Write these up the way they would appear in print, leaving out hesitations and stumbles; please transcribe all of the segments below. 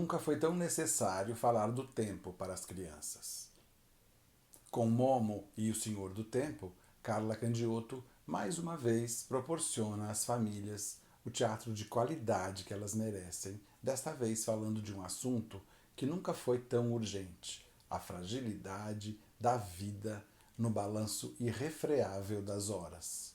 Nunca foi tão necessário falar do tempo para as crianças. Com Momo e o Senhor do Tempo, Carla Candiotto mais uma vez proporciona às famílias o teatro de qualidade que elas merecem, desta vez falando de um assunto que nunca foi tão urgente: a fragilidade da vida no balanço irrefreável das horas.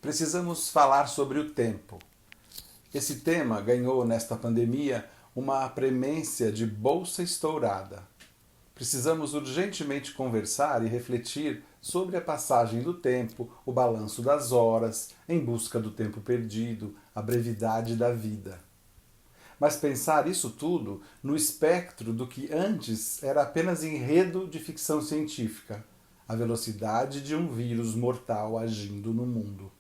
Precisamos falar sobre o tempo. Esse tema ganhou nesta pandemia uma premência de bolsa estourada. Precisamos urgentemente conversar e refletir sobre a passagem do tempo, o balanço das horas, em busca do tempo perdido, a brevidade da vida. Mas pensar isso tudo no espectro do que antes era apenas enredo de ficção científica, a velocidade de um vírus mortal agindo no mundo.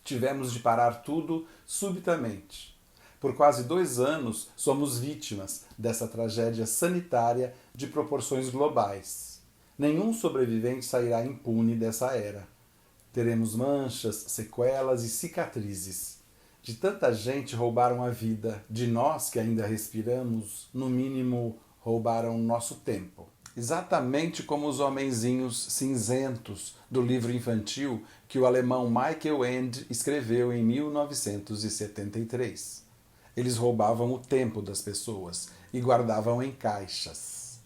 Tivemos de parar tudo subitamente. Por quase 2 anos, somos vítimas dessa tragédia sanitária de proporções globais. Nenhum sobrevivente sairá impune dessa era. Teremos manchas, sequelas e cicatrizes. De tanta gente roubaram a vida, de nós que ainda respiramos, no mínimo, roubaram nosso tempo. Exatamente como os homenzinhos cinzentos do livro infantil que o alemão Michael Ende escreveu em 1973. Eles roubavam o tempo das pessoas e guardavam em caixas.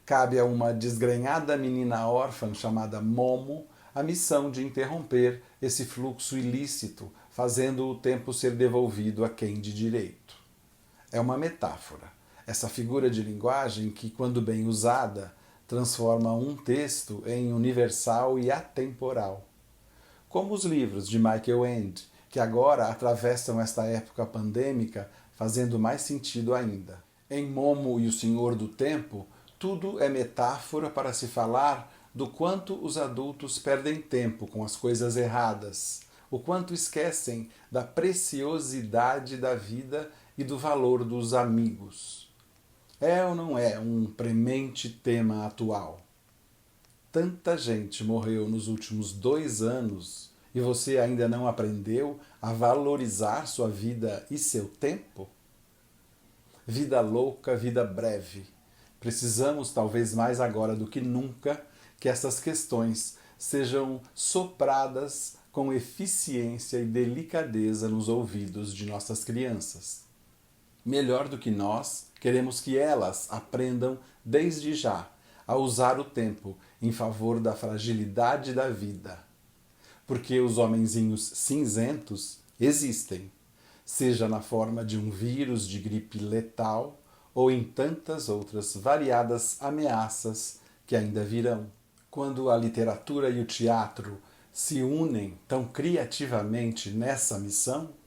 Cabe a uma desgrenhada menina órfã chamada Momo a missão de interromper esse fluxo ilícito, fazendo o tempo ser devolvido a quem de direito. É uma metáfora. Essa figura de linguagem que, quando bem usada, transforma um texto em universal e atemporal. Como os livros de Michael Ende, que agora atravessam esta época pandêmica, fazendo mais sentido ainda. Em Momo e o Senhor do Tempo, tudo é metáfora para se falar do quanto os adultos perdem tempo com as coisas erradas, o quanto esquecem da preciosidade da vida e do valor dos amigos. É ou não é um premente tema atual? Tanta gente morreu nos últimos 2 anos e você ainda não aprendeu a valorizar sua vida e seu tempo? Vida louca, vida breve. Precisamos, talvez mais agora do que nunca, que essas questões sejam sopradas com eficiência e delicadeza nos ouvidos de nossas crianças. Melhor do que nós, queremos que elas aprendam desde já a usar o tempo em favor da fragilidade da vida. Porque os homenzinhos cinzentos existem, seja na forma de um vírus de gripe letal ou em tantas outras variadas ameaças que ainda virão. Quando a literatura e o teatro se unem tão criativamente nessa missão,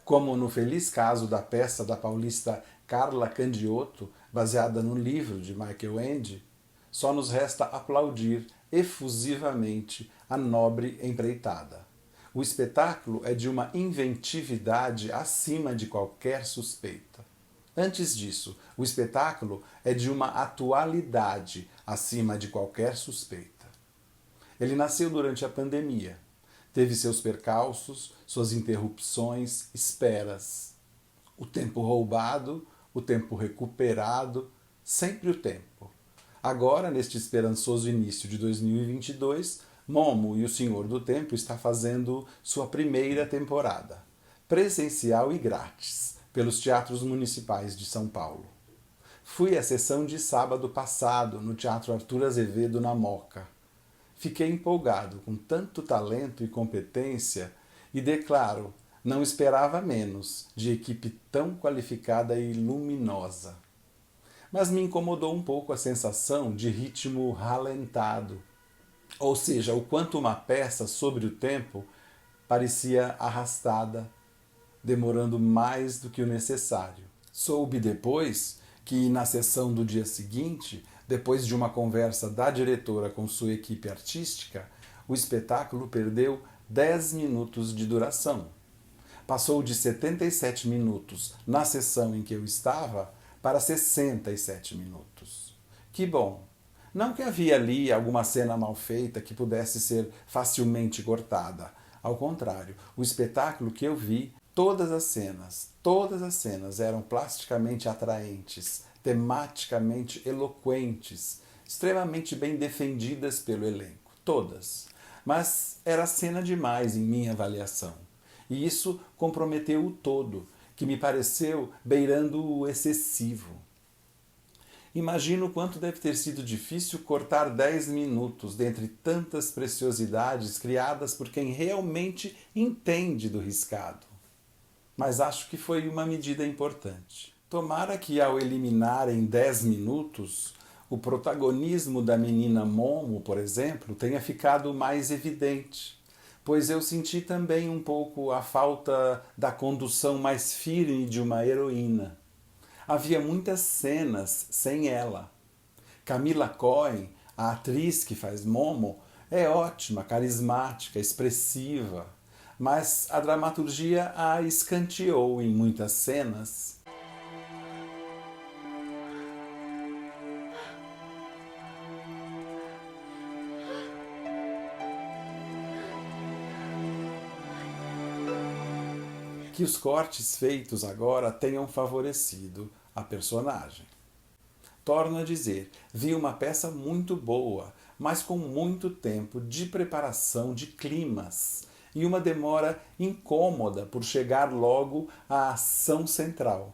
como no feliz caso da peça da paulista Carla Candiotto, baseada no livro de Michael Ende, só nos resta aplaudir efusivamente a nobre empreitada. O espetáculo é de uma inventividade acima de qualquer suspeita. Antes disso, o espetáculo é de uma atualidade acima de qualquer suspeita. Ele nasceu durante a pandemia. Teve seus percalços, suas interrupções, esperas. O tempo roubado, o tempo recuperado, sempre o tempo. Agora, neste esperançoso início de 2022, Momo e o Senhor do Tempo está fazendo sua primeira temporada, presencial e grátis, pelos teatros municipais de São Paulo. Fui à sessão de sábado passado no Teatro Arthur Azevedo, na Moca. Fiquei empolgado com tanto talento e competência e declaro, não esperava menos de equipe tão qualificada e luminosa. Mas me incomodou um pouco a sensação de ritmo ralentado, ou seja, o quanto uma peça sobre o tempo parecia arrastada, demorando mais do que o necessário. Soube depois que, na sessão do dia seguinte, depois de uma conversa da diretora com sua equipe artística, o espetáculo perdeu 10 minutos de duração. Passou de 77 minutos na sessão em que eu estava para 67 minutos. Que bom! Não que havia ali alguma cena mal feita que pudesse ser facilmente cortada. Ao contrário, o espetáculo que eu vi, todas as cenas eram plasticamente atraentes, tematicamente eloquentes, extremamente bem defendidas pelo elenco. Todas. Mas era cena demais em minha avaliação. E isso comprometeu o todo, que me pareceu beirando o excessivo. Imagino o quanto deve ter sido difícil cortar 10 minutos dentre tantas preciosidades criadas por quem realmente entende do riscado. Mas acho que foi uma medida importante. Tomara que, ao eliminar em 10 minutos, o protagonismo da menina Momo, por exemplo, tenha ficado mais evidente, pois eu senti também um pouco a falta da condução mais firme de uma heroína. Havia muitas cenas sem ela. Camila Cohen, a atriz que faz Momo, é ótima, carismática, expressiva, mas a dramaturgia a escanteou em muitas cenas. Que os cortes feitos agora tenham favorecido a personagem. Torno a dizer, vi uma peça muito boa, mas com muito tempo de preparação de climas e uma demora incômoda por chegar logo à ação central.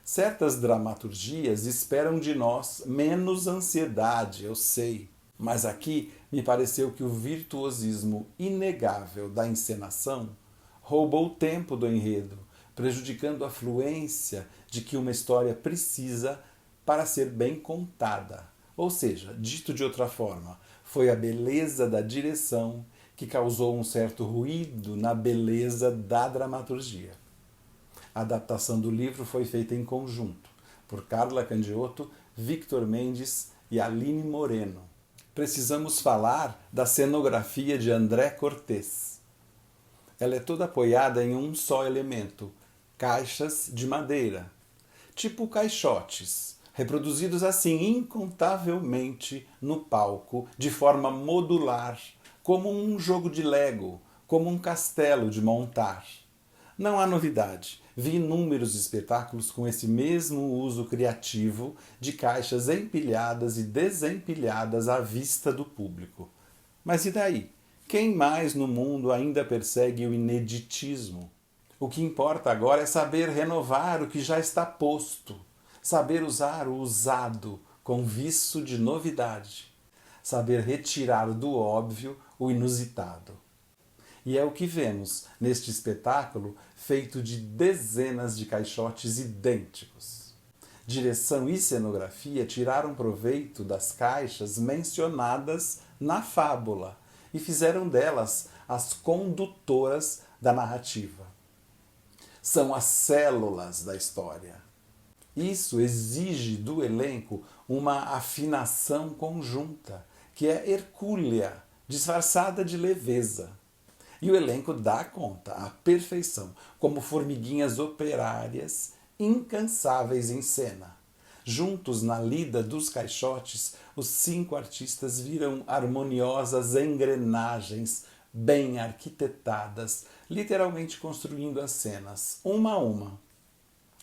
Certas dramaturgias esperam de nós menos ansiedade, eu sei, mas aqui me pareceu que o virtuosismo inegável da encenação roubou o tempo do enredo, prejudicando a fluência de que uma história precisa para ser bem contada. Ou seja, dito de outra forma, foi a beleza da direção que causou um certo ruído na beleza da dramaturgia. A adaptação do livro foi feita em conjunto, por Carla Candiotto, Victor Mendes e Aline Moreno. Precisamos falar da cenografia de André Cortés. Ela é toda apoiada em um só elemento, caixas de madeira, tipo caixotes, reproduzidos assim incontavelmente no palco, de forma modular, como um jogo de Lego, como um castelo de montar. Não há novidade. Vi inúmeros espetáculos com esse mesmo uso criativo de caixas empilhadas e desempilhadas à vista do público. Mas e daí? Quem mais no mundo ainda persegue o ineditismo? O que importa agora é saber renovar o que já está posto, saber usar o usado com viço de novidade, saber retirar do óbvio o inusitado. E é o que vemos neste espetáculo feito de dezenas de caixotes idênticos. Direção e cenografia tiraram proveito das caixas mencionadas na fábula e fizeram delas as condutoras da narrativa. São as células da história. Isso exige do elenco uma afinação conjunta, que é hercúlea, disfarçada de leveza. E o elenco dá conta, à perfeição, como formiguinhas operárias, incansáveis em cena. Juntos na lida dos caixotes, os 5 artistas viram harmoniosas engrenagens bem arquitetadas, literalmente construindo as cenas, uma a uma,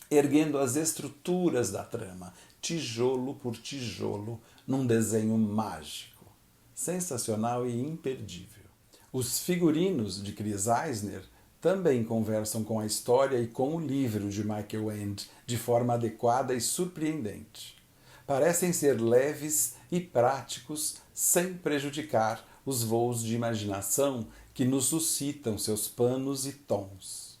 erguendo as estruturas da trama, tijolo por tijolo, num desenho mágico, sensacional e imperdível. Os figurinos de Chris Eisner também conversam com a história e com o livro de Michael Ende de forma adequada e surpreendente. Parecem ser leves e práticos sem prejudicar os voos de imaginação que nos suscitam seus panos e tons.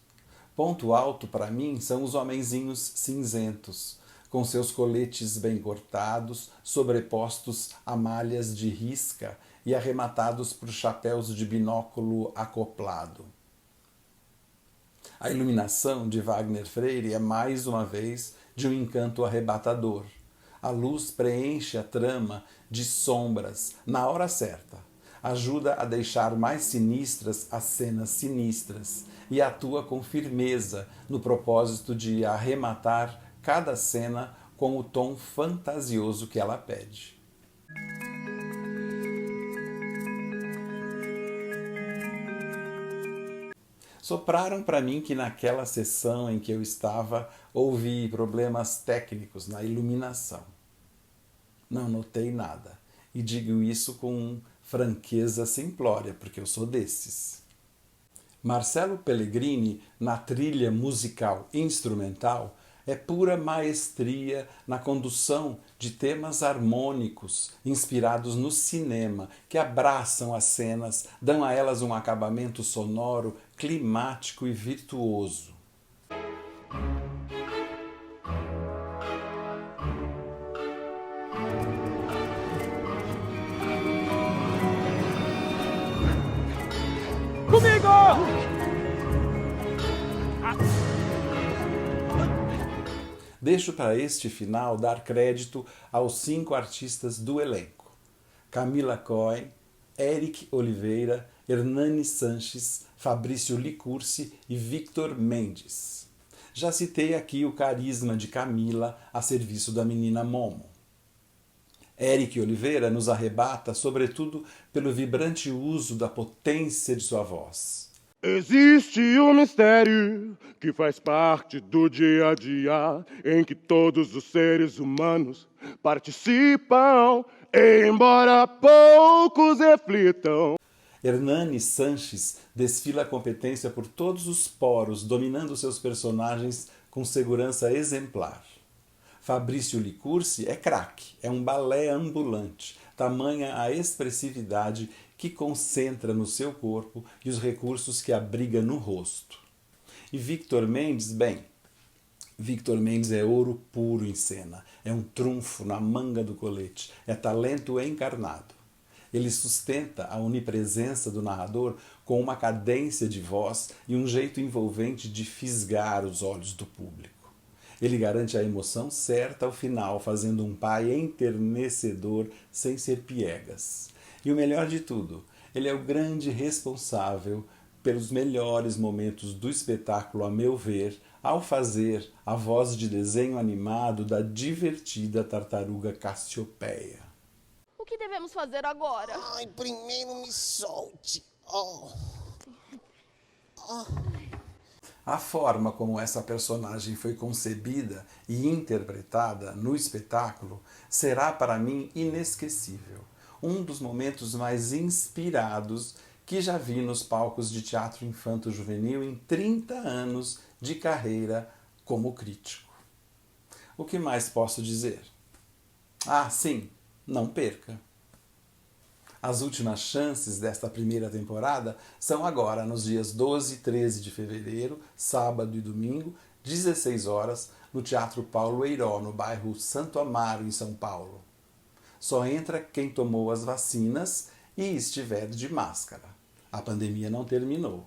Ponto alto para mim são os homenzinhos cinzentos, com seus coletes bem cortados, sobrepostos a malhas de risca e arrematados por chapéus de binóculo acoplado. A iluminação de Wagner Freire é mais uma vez de um encanto arrebatador. A luz preenche a trama de sombras na hora certa, ajuda a deixar mais sinistras as cenas sinistras e atua com firmeza no propósito de arrematar cada cena com o tom fantasioso que ela pede. Sopraram para mim que naquela sessão em que eu estava houve problemas técnicos na iluminação. Não notei nada, e digo isso com franqueza simplória, porque eu sou desses. Marcelo Pellegrini, na trilha musical instrumental, é pura maestria na condução de temas harmônicos inspirados no cinema, que abraçam as cenas, dão a elas um acabamento sonoro, climático e virtuoso. Comigo! Deixo para este final dar crédito aos 5 artistas do elenco: Camila Cohen, Eric Oliveira, Hernani Sanches, Fabrício Licursi e Victor Mendes. Já citei aqui o carisma de Camila a serviço da menina Momo. Eric Oliveira nos arrebata, sobretudo, pelo vibrante uso da potência de sua voz. Existe um mistério que faz parte do dia a dia, em que todos os seres humanos participam, embora poucos reflitam. Hernani Sanches desfila a competência por todos os poros, dominando seus personagens com segurança exemplar. Fabrício Licursi é craque, é um balé ambulante, tamanha a expressividade que concentra no seu corpo e os recursos que abriga no rosto. E Victor Mendes, bem, Victor Mendes é ouro puro em cena, é um trunfo na manga do colete, é talento encarnado. Ele sustenta a onipresença do narrador com uma cadência de voz e um jeito envolvente de fisgar os olhos do público. Ele garante a emoção certa ao final, fazendo um pai enternecedor sem ser piegas. E o melhor de tudo, ele é o grande responsável pelos melhores momentos do espetáculo, a meu ver, ao fazer a voz de desenho animado da divertida tartaruga Cassiopeia. O que devemos fazer agora? Ai, primeiro me solte. A forma como essa personagem foi concebida e interpretada no espetáculo será para mim inesquecível. Um dos momentos mais inspirados que já vi nos palcos de teatro infanto-juvenil em 30 anos de carreira como crítico. O que mais posso dizer? Ah, sim, não perca! As últimas chances desta primeira temporada são agora, nos dias 12 e 13 de fevereiro, sábado e domingo, 16 horas, no Teatro Paulo Eiró, no bairro Santo Amaro, em São Paulo. Só entra quem tomou as vacinas e estiver de máscara. A pandemia não terminou.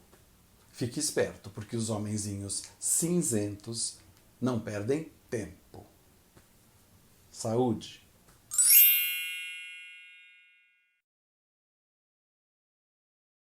Fique esperto, porque os homenzinhos cinzentos não perdem tempo. Saúde!